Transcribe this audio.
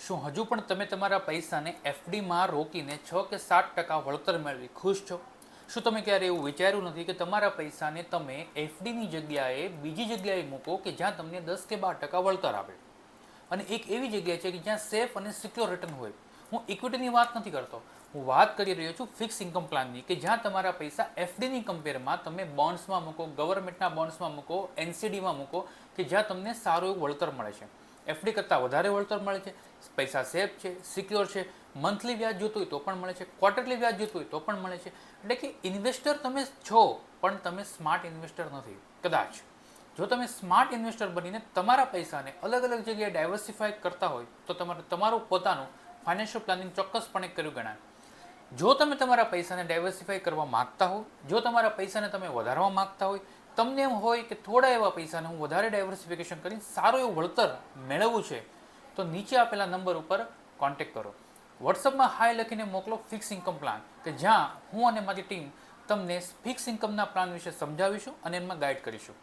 શું હજુ પણ તમે તમારા પૈસાને એફડીમાં રોકીને 6 કે 7% વળતર મેળવી ખુશ છો? શું તમે ક્યારે એવું વિચાર્યું નથી કે તમારા પૈસાને તમે એફડીની જગ્યાએ બીજી જગ્યાએ મૂકો કે જ્યાં તમને 10 કે 12% વળતર આપે? અને એક એવી જગ્યા છે કે જ્યાં સેફ અને સિક્યોર રિટર્ન હોય. હું ઇક્વિટીની વાત નથી કરતો, હું વાત કરી રહ્યો છું ફિક્સ ઇન્કમ પ્લાનની, કે જ્યાં તમારા પૈસા એફડીની કમ્પેરમાં તમે બોન્ડ્સમાં મૂકો, ગવર્મેન્ટના બોન્ડ્સમાં મૂકો, એનસીડીમાં મૂકો, કે જ્યાં તમને સારું એવું વળતર મળે છે. એફડી કરતાં વધારે વળતર મળે છે, પૈસા સેફ છે, સિક્યોર છે, મંથલી વ્યાજ જોતું હોય તો પણ મળે છે, ક્વાર્ટરલી વ્યાજ જોતું હોય તો પણ મળે છે. એટલે કે ઇન્વેસ્ટર તમે છો, પણ તમે સ્માર્ટ ઇન્વેસ્ટર નથી. કદાચ જો તમે સ્માર્ટ ઇન્વેસ્ટર બનીને તમારા પૈસાને અલગ અલગ જગ્યાએ ડાયવર્સિફાય કરતા હોય તો તમારું પોતાનું ફાઇનાન્શિયલ પ્લાનિંગ ચોક્કસપણે કર્યું ગણાય. જો તમે તમારા પૈસાને ડાયવર્સિફાય કરવા માગતા હો, જો તમારા પૈસાને તમે વધારવા માગતા હોય, તમને એમ હોય કે થોડા એવા પૈસાને હું વધારે ડાયવર્સિફિકેશન કરીને સારું એવું વળતર મેળવવું છે, તો નીચે આપેલા નંબર ઉપર કોન્ટેક્ટ કરો. વોટ્સઅપમાં હાય લખીને મોકલો ફિક્સ ઇન્કમ પ્લાન, કે જ્યાં હું અને મારી ટીમ તમને ફિક્સ ઇન્કમના પ્લાન વિશે સમજાવીશું અને એમાં ગાઈડ કરીશું.